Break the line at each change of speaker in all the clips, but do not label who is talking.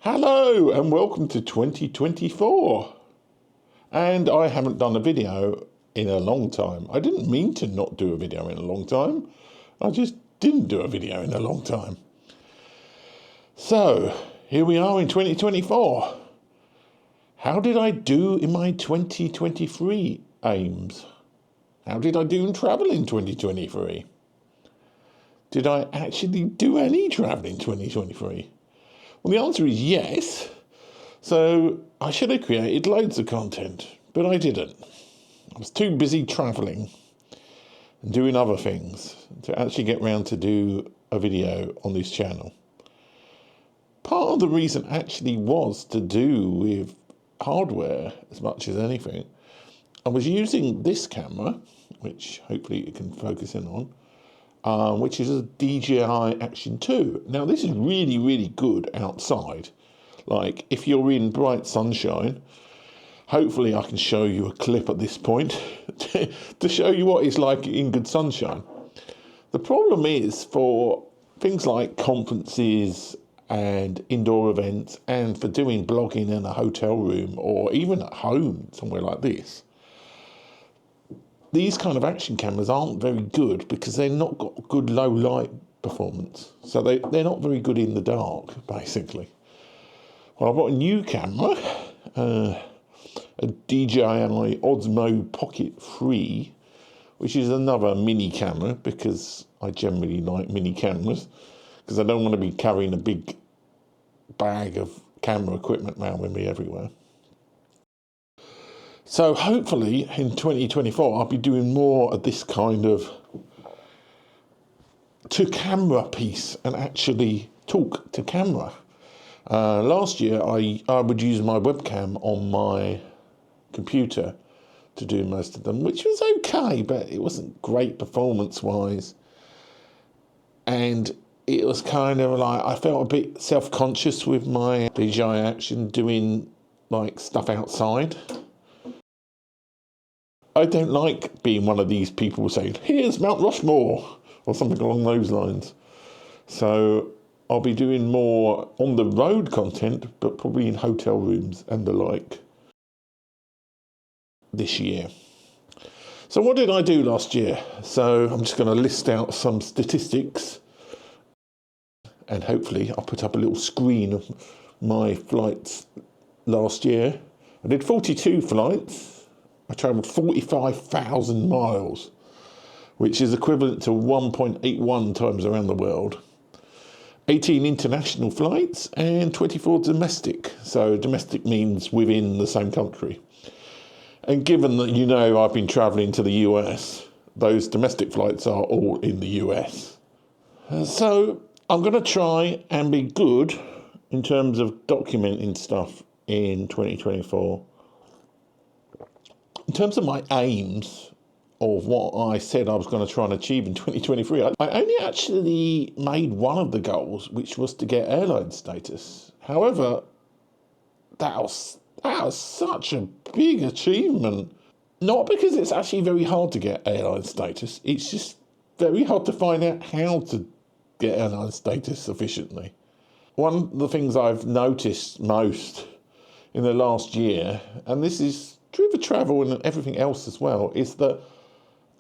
Hello and welcome to 2024. And I haven't done a video in a long time. I didn't mean to not do a video in a long time. I just didn't do a video in a long time. So here we are in 2024. How did I do in my 2023 aims? How did I do in travel in 2023? Did I actually do any travel in 2023? Well, the answer is yes. So I should have created loads of content, but I didn't. I was too busy travelling and doing other things to actually get round to do a video on this channel. Part of the reason actually was to do with hardware as much as anything. I was using this camera, which hopefully you can focus in on, which is a DJI Action 2. Now this is really, really good outside. Like if you're in bright sunshine, hopefully I can show you a clip at this point to show you what it's like in good sunshine. The problem is for things like conferences and indoor events and for doing blogging in a hotel room or even at home somewhere like this, these kind of action cameras aren't very good because they've not got good low light performance. So they're not very good in the dark, basically. Well, I've got a new camera, a DJI Osmo Pocket 3, which is another mini camera because I generally like mini cameras because I don't want to be carrying a big bag of camera equipment around with me everywhere. So hopefully in 2024 I'll be doing more of this kind of to camera piece and actually talk to camera. Last year I would use my webcam on my computer to do most of them, which was okay, but it wasn't great performance wise. And it was kind of like, I felt a bit self-conscious with my DJI Action doing like stuff outside. I don't like being one of these people saying, here's Mount Rushmore, or something along those lines. So I'll be doing more on the road content, but probably in hotel rooms and the like this year. So what did I do last year? So I'm just going to list out some statistics and hopefully I'll put up a little screen of my flights last year. I did 42 flights. I travelled 45,000 miles, which is equivalent to 1.81 times around the world. 18 international flights and 24 domestic. So domestic means within the same country. And given that you know I've been travelling to the US, those domestic flights are all in the US. So I'm going to try and be good in terms of documenting stuff in 2024. In terms of my aims of what I said I was going to try and achieve in 2023, I only actually made one of the goals, which was to get airline status. However, that was such a big achievement. Not because it's actually very hard to get airline status, it's just very hard to find out how to get airline status efficiently. One of the things I've noticed most in the last year, and this is true for travel and everything else as well, is that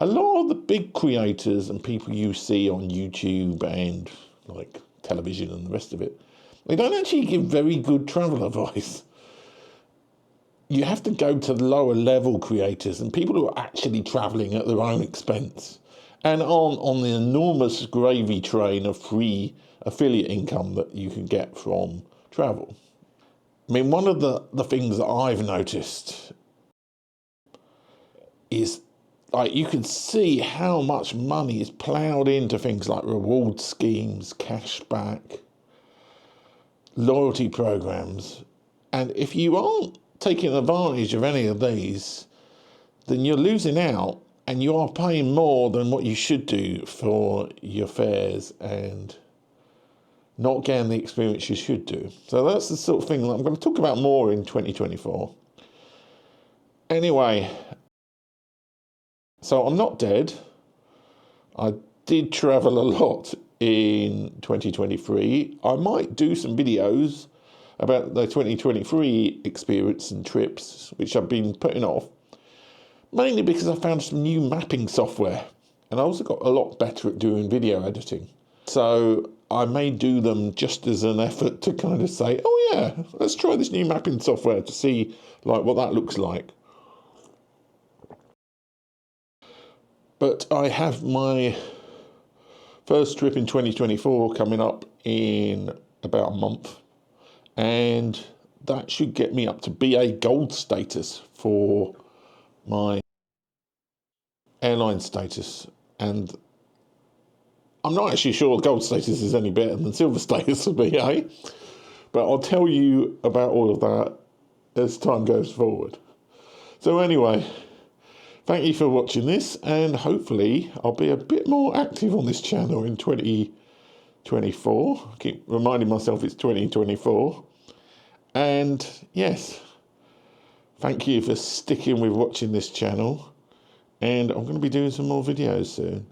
a lot of the big creators and people you see on YouTube and like television and the rest of it, they don't actually give very good travel advice. You have to go to the lower level creators and people who are actually travelling at their own expense and on the enormous gravy train of free affiliate income that you can get from travel. I mean, one of the things that I've noticed is like you can see how much money is ploughed into things like reward schemes, cashback, loyalty programs. And if you aren't taking advantage of any of these, then you're losing out and you are paying more than what you should do for your fares and not getting the experience you should do. So that's the sort of thing that I'm going to talk about more in 2024. Anyway, so I'm not dead. I did travel a lot in 2023. I might do some videos about the 2023 experience and trips, which I've been putting off, mainly because I found some new mapping software, and I also got a lot better at doing video editing. So I may do them just as an effort to kind of say, oh yeah, let's try this new mapping software to see like what that looks like. But I have my first trip in 2024 coming up in about a month, and that should get me up to BA Gold status for my airline status. And I'm not actually sure Gold status is any better than Silver status for BA, but I'll tell you about all of that as time goes forward. So anyway, thank you for watching this, and hopefully I'll be a bit more active on this channel in 2024. I keep reminding myself it's 2024. And yes, thank you for sticking with watching this channel, and I'm going to be doing some more videos soon.